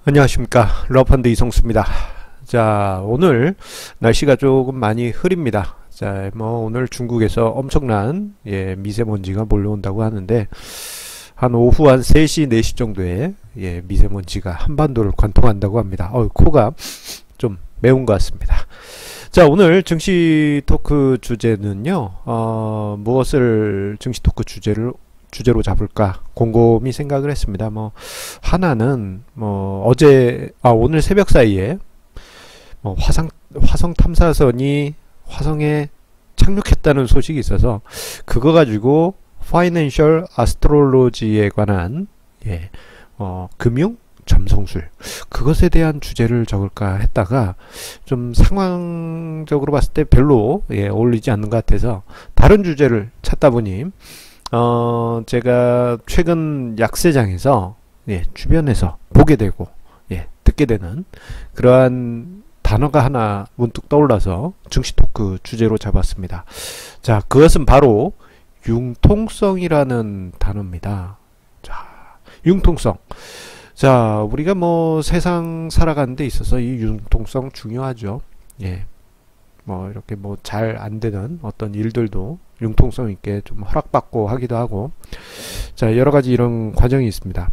안녕하십니까, 러펀드 이성수입니다. 자, 오늘 날씨가 조금 많이 흐립니다. 자, 오늘 중국에서 엄청난 미세먼지가 몰려온다고 하는데, 한 오후 한 3시 4시 정도에 미세먼지가 한반도를 관통한다고 합니다. 코가 좀 매운 것 같습니다. 자, 오늘 증시 토크 주제는요, 무엇을 증시 토크 주제로 잡을까 곰곰이 생각을 했습니다. 하나는 오늘 새벽 사이에 화성 탐사선이 화성에 착륙했다는 소식이 있어서 그거 가지고 파이낸셜 아스트롤로지에 관한 금융 점성술 그것에 대한 주제를 적을까 했다가 좀 상황적으로 봤을 때 별로 어울리지 않는 것 같아서 다른 주제를 찾다 보니 제가 최근 약세장에서 주변에서 보게 되고 듣게 되는 그러한 단어가 하나 문득 떠올라서 증시 토크 주제로 잡았습니다. 자, 그것은 바로 융통성이라는 단어입니다. 자, 융통성. 자, 우리가 세상 살아가는 데 있어서 이 융통성 중요하죠. 이렇게 잘 안 되는 어떤 일들도 융통성 있게 좀 허락받고 하기도 하고, 자, 여러 가지 이런 과정이 있습니다.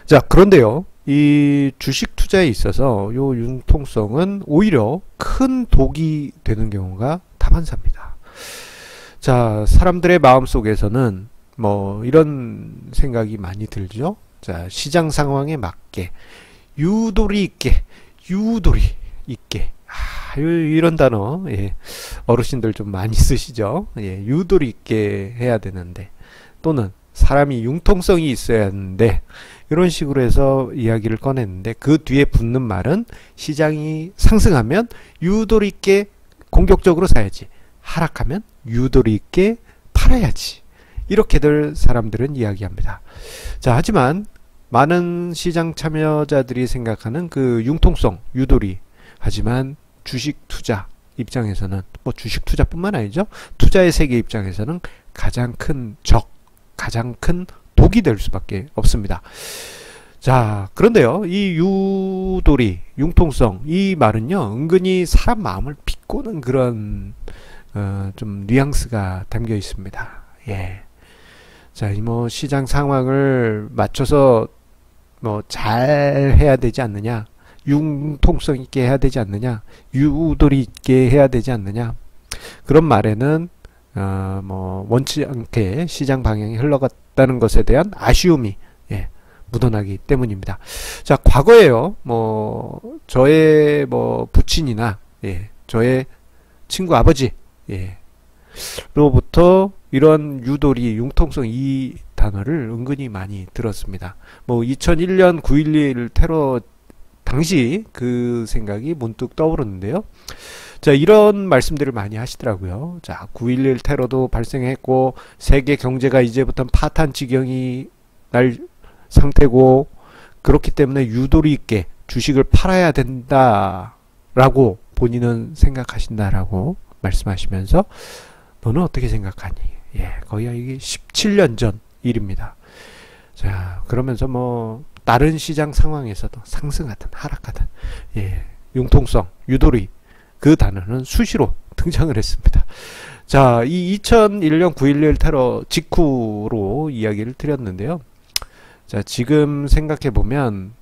자, 그런데요, 이 주식 투자에 있어서 요 융통성은 오히려 큰 독이 되는 경우가 다반사입니다. 자, 사람들의 마음 속에서는 이런 생각이 많이 들죠. 자, 시장 상황에 맞게 유도리 있게 이런 단어 어르신들 좀 많이 쓰시죠. 유도리 있게 해야 되는데, 또는 사람이 융통성이 있어야 하는데, 이런 식으로 해서 이야기를 꺼냈는데, 그 뒤에 붙는 말은 시장이 상승하면 유도리 있게 공격적으로 사야지, 하락하면 유도리 있게 팔아야지, 이렇게들 사람들은 이야기합니다. 자, 하지만 많은 시장 참여자들이 생각하는 그 융통성, 유도리, 하지만 주식 투자 입장에서는, 주식 투자뿐만 아니죠, 투자의 세계 입장에서는 가장 큰 적, 가장 큰 독이 될 수밖에 없습니다. 자, 그런데요, 이 유도리, 융통성, 이 말은요, 은근히 사람 마음을 비꼬는 그런 좀 뉘앙스가 담겨 있습니다. 자, 시장 상황을 맞춰서 잘 해야 되지 않느냐, 융통성 있게 해야 되지 않느냐, 유도리 있게 해야 되지 않느냐, 그런 말에는 원치 않게 시장 방향이 흘러갔다는 것에 대한 아쉬움이 묻어나기 때문입니다. 자, 과거에요, 저의 부친이나 저의 친구 아버지 로부터 이런 유도리, 융통성, 이 단어를 은근히 많이 들었습니다. 2001년 9.11 테러 당시 그 생각이 문득 떠오르는데요. 자, 이런 말씀들을 많이 하시더라고요. 자, 9.11 테러도 발생했고, 세계 경제가 이제부터는 파탄 지경이 날 상태고, 그렇기 때문에 유도리 있게 주식을 팔아야 된다라고 본인은 생각하신다라고 말씀하시면서, 너는 어떻게 생각하니? 거의 이게 17년 전 일입니다. 자, 그러면서 다른 시장 상황에서도 상승하든 하락하든 융통성, 유도리, 그 단어는 수시로 등장을 했습니다. 자, 이 2001년 9.11 테러 직후로 이야기를 드렸는데요. 자, 지금 생각해보면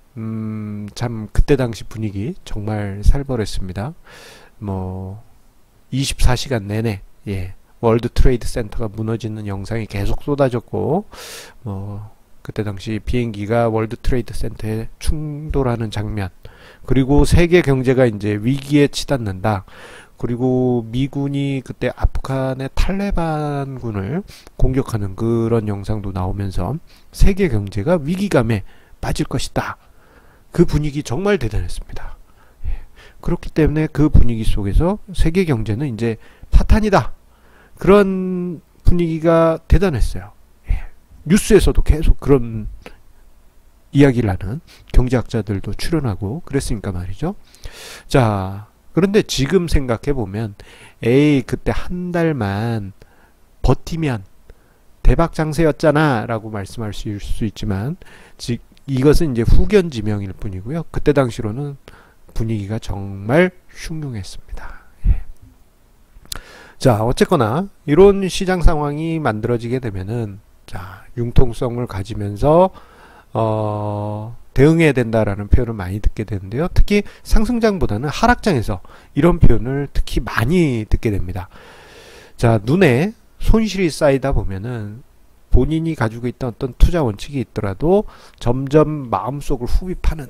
참 그때 당시 분위기 정말 살벌했습니다. 24시간 내내 월드 트레이드 센터가 무너지는 영상이 계속 쏟아졌고, 그때 당시 비행기가 월드 트레이드 센터에 충돌하는 장면, 그리고 세계 경제가 이제 위기에 치닫는다, 그리고 미군이 그때 아프간의 탈레반군을 공격하는 그런 영상도 나오면서 세계 경제가 위기감에 빠질 것이다. 그 분위기 정말 대단했습니다. 그렇기 때문에 그 분위기 속에서 세계 경제는 이제 파탄이다, 그런 분위기가 대단했어요. 뉴스에서도 계속 그런 이야기를 하는 경제학자들도 출연하고 그랬으니까 말이죠. 자, 그런데 지금 생각해보면, 그때 한 달만 버티면 대박 장세였잖아 라고 말씀할 수 있지만, 이것은 이제 후견 지명일 뿐이고요. 그때 당시로는 분위기가 정말 흉흉했습니다. 예. 자, 어쨌거나 이런 시장 상황이 만들어지게 되면은 자, 융통성을 가지면서 대응해야 된다라는 표현을 많이 듣게 되는데요. 특히 상승장보다는 하락장에서 이런 표현을 특히 많이 듣게 됩니다. 자, 눈에 손실이 쌓이다 보면은 본인이 가지고 있던 어떤 투자 원칙이 있더라도 점점 마음속을 후비파는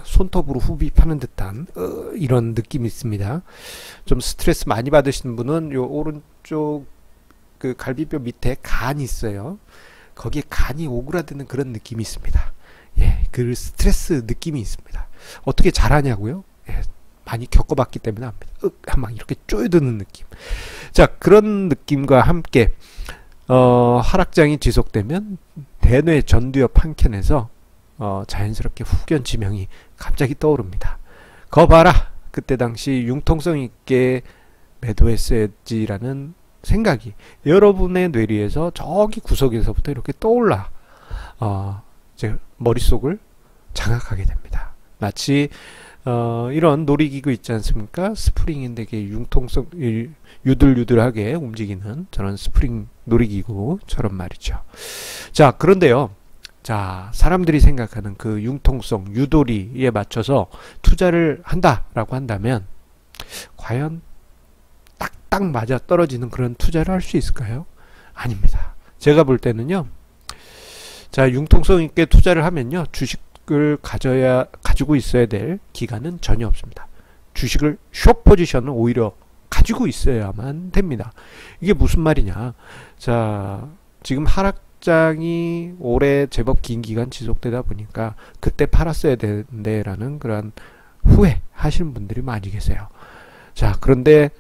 손톱으로 후비파는 듯한 이런 느낌이 있습니다. 좀 스트레스 많이 받으시는 분은 요 오른쪽 그 갈비뼈 밑에 간이 있어요. 거기에 간이 오그라드는 그런 느낌이 있습니다. 예, 그 스트레스 느낌이 있습니다. 어떻게 잘하냐고요? 예, 많이 겪어봤기 때문에 압니다. 막 이렇게 쪼여드는 느낌. 자, 그런 느낌과 함께 하락장이 지속되면 대뇌 전두엽 한켠에서 자연스럽게 후견 지명이 갑자기 떠오릅니다. 거 봐라, 그때 당시 융통성 있게 매도했어야지라는 생각이 여러분의 뇌리에서 저기 구석에서부터 이렇게 떠올라 제 머릿속을 장악하게 됩니다. 마치 이런 놀이기구 있지 않습니까? 스프링인데 융통성 유들유들하게 움직이는 저런 스프링 놀이기구처럼 말이죠. 자, 그런데요. 자, 사람들이 생각하는 그 융통성 유도리에 맞춰서 투자를 한다라고 한다면 과연 딱딱 맞아 떨어지는 그런 투자를 할 수 있을까요? 아닙니다. 제가 볼 때는요. 자, 융통성 있게 투자를 하면요. 주식을 가지고 있어야 될 기간은 전혀 없습니다. 주식을 숏 포지션을 오히려 가지고 있어야만 됩니다. 이게 무슨 말이냐. 자, 지금 하락장이 올해 제법 긴 기간 지속되다 보니까 그때 팔았어야 되는데 라는 그런 후회 하시는 분들이 많이 계세요. 자, 그런데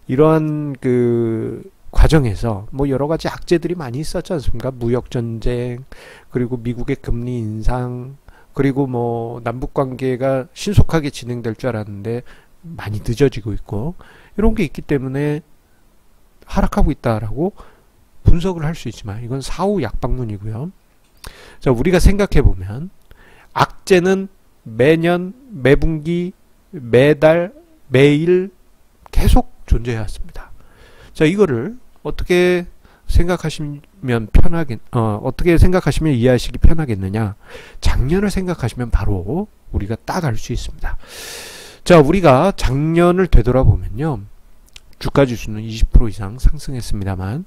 이러한 그 과정에서 뭐 여러 가지 악재들이 많이 있었지 않습니까? 무역 전쟁, 그리고 미국의 금리 인상, 그리고 뭐 남북 관계가 신속하게 진행될 줄 알았는데 많이 늦어지고 있고 이런 게 있기 때문에 하락하고 있다라고 분석을 할 수 있지만 이건 사후 약방문이고요. 자, 우리가 생각해 보면 악재는 매년, 매분기, 매달, 매일 계속 존재해 왔습니다. 자, 이거를 어떻게 생각하시면 어떻게 생각하시면 이해하시기 편하겠느냐? 작년을 생각하시면 바로 우리가 딱 알 수 있습니다. 자, 우리가 작년을 되돌아보면요. 주가 지수는 20% 이상 상승했습니다만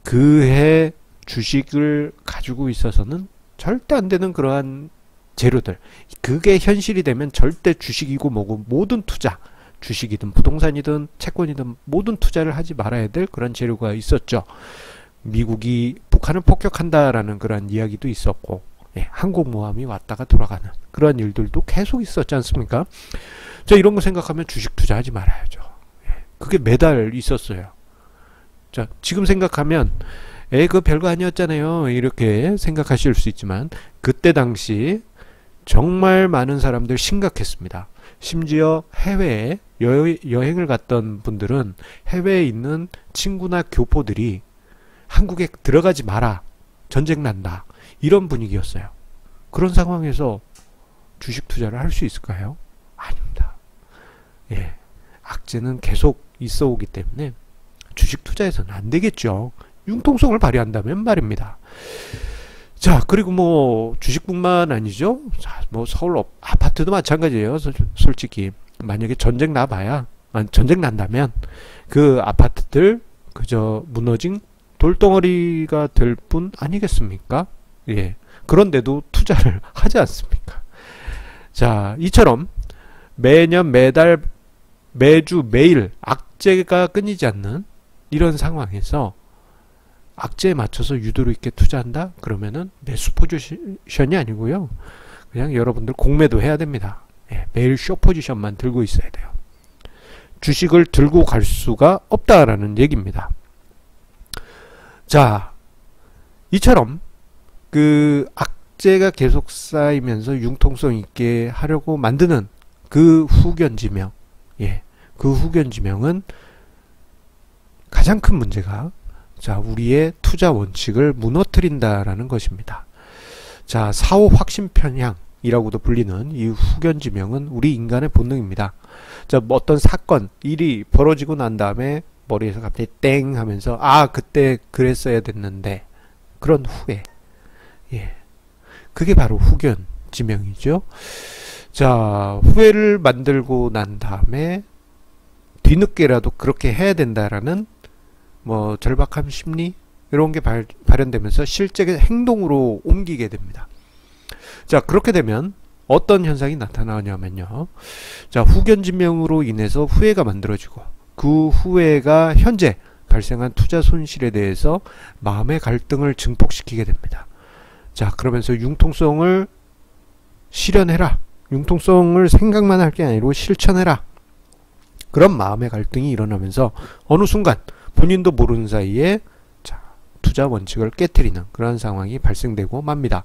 그해 주식을 가지고 있어서는 절대 안 되는 그러한 재료들. 그게 현실이 되면 절대 주식이고 뭐고 모든 투자, 주식이든 부동산이든 채권이든 모든 투자를 하지 말아야 될 그런 재료가 있었죠. 미국이 북한을 폭격한다라는 그런 이야기도 있었고, 예, 항공모함이 왔다가 돌아가는 그런 일들도 계속 있었지 않습니까? 자, 이런 거 생각하면 주식 투자하지 말아야죠. 예, 그게 매달 있었어요. 자, 지금 생각하면 그거 별거 아니었잖아요. 이렇게 생각하실 수 있지만 그때 당시 정말 많은 사람들 심각했습니다. 심지어 해외에 여행을 갔던 분들은 해외에 있는 친구나 교포들이 한국에 들어가지 마라. 전쟁 난다. 이런 분위기였어요. 그런 상황에서 주식 투자를 할 수 있을까요? 아닙니다. 예, 악재는 계속 있어 오기 때문에 주식 투자에서는 안 되겠죠. 융통성을 발휘한다면 말입니다. 자, 그리고 뭐 주식뿐만 아니죠. 자, 뭐 서울 아파트도 마찬가지예요. 솔직히 만약에 전쟁 나봐야 전쟁 난다면 그 아파트들 그저 무너진 돌덩어리가 될 뿐 아니겠습니까? 예. 그런데도 투자를 하지 않습니까? 자, 이처럼 매년 매달 매주 매일 악재가 끊이지 않는 이런 상황에서 악재에 맞춰서 유도리 있게 투자한다? 그러면은 매수 포지션이 아니고요. 그냥 여러분들 공매도 해야 됩니다. 예, 매일 숏 포지션만 들고 있어야 돼요. 주식을 들고 갈 수가 없다라는 얘기입니다. 자, 이처럼 그 악재가 계속 쌓이면서 융통성 있게 하려고 만드는 그 후견지명, 예, 그 후견지명은 가장 큰 문제가 자, 우리의 투자 원칙을 무너뜨린다라는 것입니다. 자, 사후 확신 편향이라고도 불리는 이 후견지명은 우리 인간의 본능입니다. 자, 뭐 어떤 사건, 일이 벌어지고 난 다음에 머리에서 갑자기 땡 하면서 아, 그때 그랬어야 됐는데 그런 후회. 예. 그게 바로 후견지명이죠. 자, 후회를 만들고 난 다음에 뒤늦게라도 그렇게 해야 된다라는 뭐 절박함 심리 이런 게 발현되면서 실제 행동으로 옮기게 됩니다. 자, 그렇게 되면 어떤 현상이 나타나냐면요. 자, 후견지명으로 인해서 후회가 만들어지고 그 후회가 현재 발생한 투자 손실에 대해서 마음의 갈등을 증폭시키게 됩니다. 자, 그러면서 융통성을 실현해라. 융통성을 생각만 할 게 아니고 실천해라. 그런 마음의 갈등이 일어나면서 어느 순간 본인도 모르는 사이에 투자 원칙을 깨트리는 그런 상황이 발생되고 맙니다.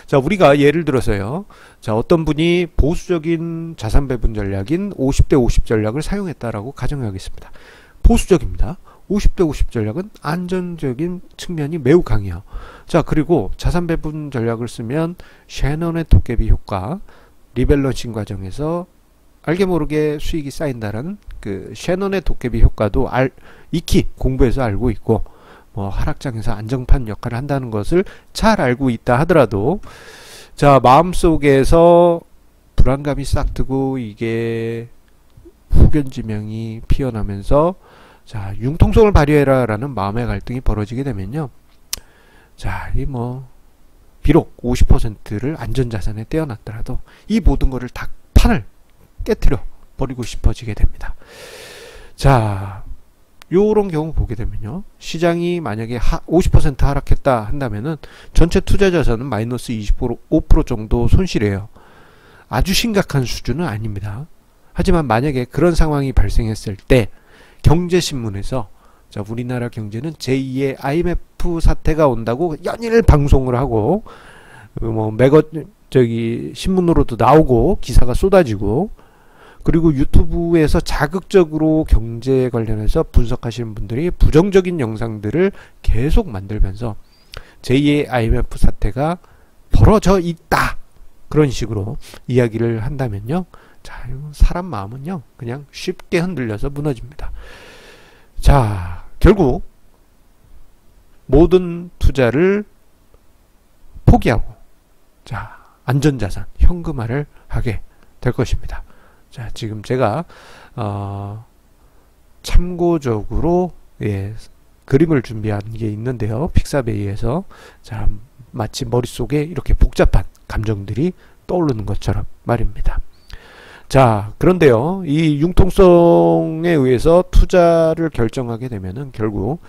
자, 우리가 예를 들어서요. 자, 어떤 분이 보수적인 자산 배분 전략인 50대 50 전략을 사용했다라고 가정하겠습니다. 보수적입니다. 50대 50 전략은 안전적인 측면이 매우 강해요. 자, 그리고 자산 배분 전략을 쓰면 셰넌의 도깨비 효과, 리밸런싱 과정에서 알게 모르게 수익이 쌓인다라는 그 셰넌의 도깨비 효과도 익히 공부해서 알고 있고, 뭐 하락장에서 안정판 역할을 한다는 것을 잘 알고 있다 하더라도, 자, 마음속에서 불안감이 싹 트고 이게 후견지명이 피어나면서 자, 융통성을 발휘해라 라는 마음의 갈등이 벌어지게 되면요. 자, 이 뭐 비록 50%를 안전자산에 떼어놨더라도 이 모든 거를 다 판을 깨트려 버리고 싶어지게 됩니다. 자, 요런 경우 보게 되면요. 시장이 만약에 50% 하락했다 한다면은 전체 투자 자산은 마이너스 25% 정도 손실이에요. 아주 심각한 수준은 아닙니다. 하지만 만약에 그런 상황이 발생했을 때 경제신문에서 자, 우리나라 경제는 제2의 IMF 사태가 온다고 연일 방송을 하고 뭐 신문으로도 나오고 기사가 쏟아지고, 그리고 유튜브에서 자극적으로 경제 관련해서 분석하시는 분들이 부정적인 영상들을 계속 만들면서 제2의 IMF 사태가 벌어져 있다, 그런 식으로 이야기를 한다면요. 자, 사람 마음은요 그냥 쉽게 흔들려서 무너집니다. 자, 결국 모든 투자를 포기하고 자, 안전자산, 현금화를 하게 될 것입니다. 자, 지금 제가 참고적으로 그림을 준비한 게 있는데요. 픽사베이에서 자, 마치 머릿속에 이렇게 복잡한 감정들이 떠오르는 것처럼 말입니다. 자, 그런데요, 이 융통성에 의해서 투자를 결정하게 되면은 결국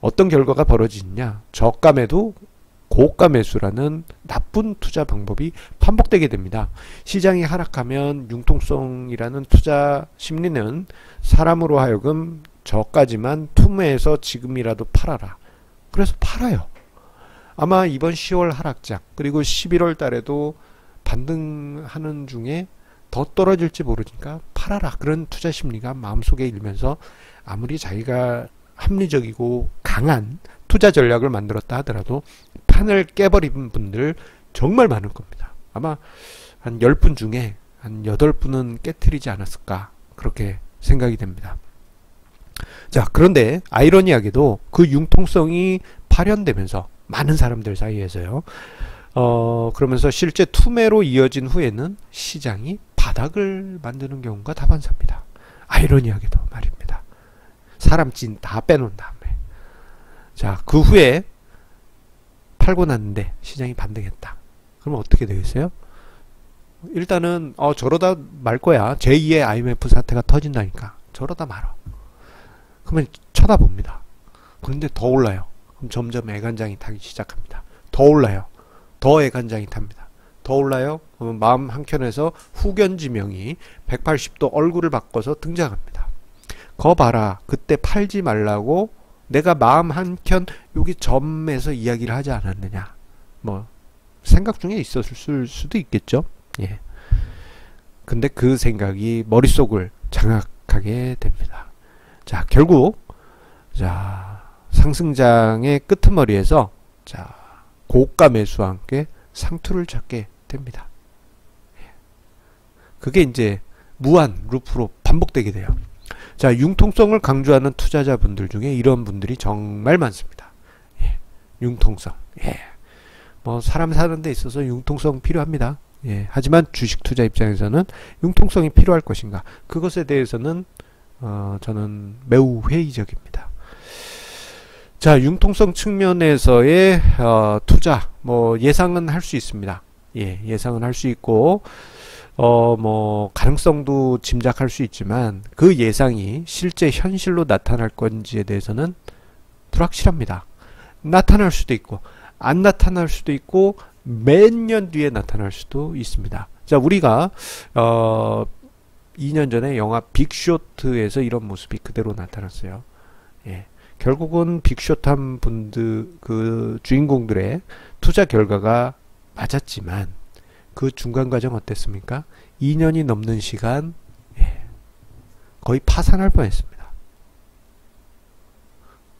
어떤 결과가 벌어지느냐, 저가 매도 고가 매수라는 나쁜 투자 방법이 반복되게 됩니다. 시장이 하락하면 융통성이라는 투자 심리는 사람으로 하여금 저까지만 투매해서 지금이라도 팔아라. 그래서 팔아요. 아마 이번 10월 하락장 그리고 11월 달에도 반등하는 중에 더 떨어질지 모르니까 팔아라, 그런 투자 심리가 마음속에 일면서 아무리 자기가 합리적이고 강한 투자 전략을 만들었다 하더라도 판을 깨버린 분들 정말 많을 겁니다. 아마 한 10분 중에 한 8분은 깨트리지 않았을까, 그렇게 생각이 됩니다. 자, 그런데 아이러니하게도 그 융통성이 발현되면서 많은 사람들 사이에서요, 그러면서 실제 투매로 이어진 후에는 시장이 바닥을 만드는 경우가 다반사입니다. 아이러니하게도 말입니다. 사람 찐 다 빼놓은 다음에. 자, 그 후에 팔고 났는데 시장이 반등했다. 그러면 어떻게 되겠어요? 일단은 저러다 말 거야. 제2의 IMF 사태가 터진다니까. 저러다 말어. 그러면 쳐다봅니다. 그런데 더 올라요. 그럼 점점 애간장이 타기 시작합니다. 더 올라요. 더 애간장이 탑니다. 더 올라요. 그러면 마음 한켠에서 후견지명이 180도 얼굴을 바꿔서 등장합니다. 거 봐라. 그때 팔지 말라고 내가 마음 한켠 여기 점에서 이야기를 하지 않았느냐. 뭐 생각 중에 있었을 수도 있겠죠. 예. 근데 그 생각이 머릿속을 장악하게 됩니다. 자, 결국 자, 상승장의 끄트머리에서 자, 고가 매수와 함께 상투를 찾게 됩니다. 그게 이제 무한 루프로 반복되게 돼요. 자, 융통성을 강조하는 투자자분들 중에 이런 분들이 정말 많습니다. 예, 융통성. 예. 뭐 사람 사는 데 있어서 융통성 필요합니다. 예, 하지만 주식 투자 입장에서는 융통성이 필요할 것인가? 그것에 대해서는 저는 매우 회의적입니다. 자, 융통성 측면에서의 투자 뭐 예상은 할 수 있습니다. 예, 예상은 할 수 있고 뭐 가능성도 짐작할 수 있지만 그 예상이 실제 현실로 나타날 건지에 대해서는 불확실합니다. 나타날 수도 있고 안 나타날 수도 있고 몇 년 뒤에 나타날 수도 있습니다. 자, 우리가 2년 전에 영화 빅쇼트에서 이런 모습이 그대로 나타났어요. 예. 결국은 빅쇼트한 분들 그 주인공들의 투자 결과가 맞았지만 그 중간 과정 어땠습니까? 2년이 넘는 시간 거의 파산할 뻔했습니다.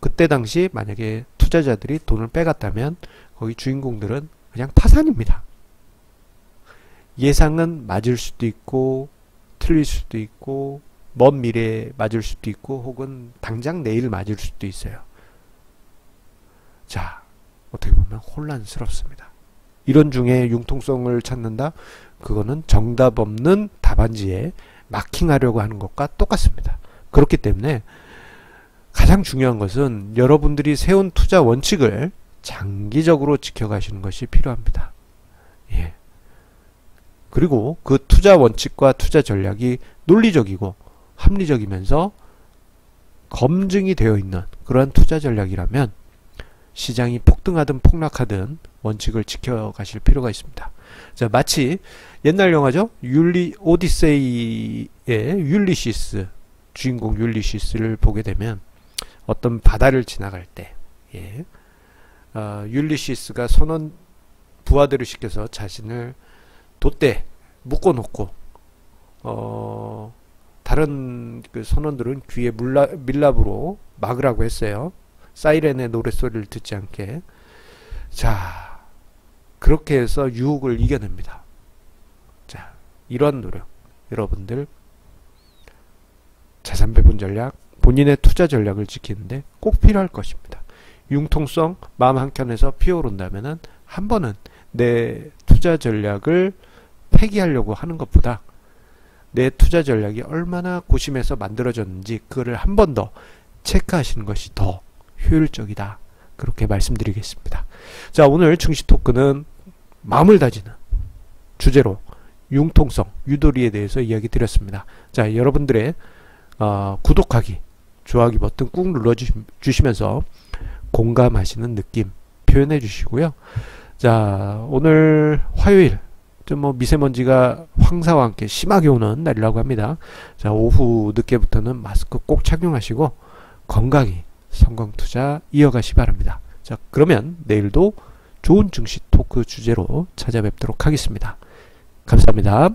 그때 당시 만약에 투자자들이 돈을 빼갔다면 거기 주인공들은 그냥 파산입니다. 예상은 맞을 수도 있고 틀릴 수도 있고 먼 미래에 맞을 수도 있고 혹은 당장 내일 맞을 수도 있어요. 자, 어떻게 보면 혼란스럽습니다. 이런 중에 융통성을 찾는다? 그거는 정답 없는 답안지에 마킹하려고 하는 것과 똑같습니다. 그렇기 때문에 가장 중요한 것은 여러분들이 세운 투자 원칙을 장기적으로 지켜가시는 것이 필요합니다. 예. 그리고 그 투자 원칙과 투자 전략이 논리적이고 합리적이면서 검증이 되어 있는 그러한 투자 전략이라면 시장이 폭등하든 폭락하든 원칙을 지켜가실 필요가 있습니다. 자, 마치 옛날 영화죠. 오디세이의 율리시스, 주인공 율리시스를 보게 되면 어떤 바다를 지나갈 때 예, 율리시스가 부하들을 시켜서 자신을 돛대에 묶어놓고 다른 그 선원들은 귀에 밀랍으로 막으라고 했어요. 사이렌의 노랫소리를 듣지 않게. 자, 그렇게 해서 유혹을 이겨냅니다. 자, 이러한 노력 여러분들 자산 배분 전략, 본인의 투자 전략을 지키는데 꼭 필요할 것입니다. 융통성 마음 한켠에서 피어오른다면은 한 번은 내 투자 전략을 폐기하려고 하는 것보다 내 투자 전략이 얼마나 고심해서 만들어졌는지 그거를 한 번 더 체크하시는 것이 더 효율적이다. 그렇게 말씀드리겠습니다. 자, 오늘 증시 토크는 마음을 다지는 주제로 융통성, 유도리에 대해서 이야기 드렸습니다. 자, 여러분들의 구독하기, 좋아하기 버튼 꾹 눌러주시면서 공감하시는 느낌 표현해 주시고요. 자, 오늘 화요일 좀 뭐 미세먼지가 황사와 함께 심하게 오는 날이라고 합니다. 자, 오후 늦게부터는 마스크 꼭 착용하시고 건강히 성공투자 이어가시 바랍니다. 자, 그러면 내일도 좋은 증시 토크 주제로 찾아뵙도록 하겠습니다. 감사합니다.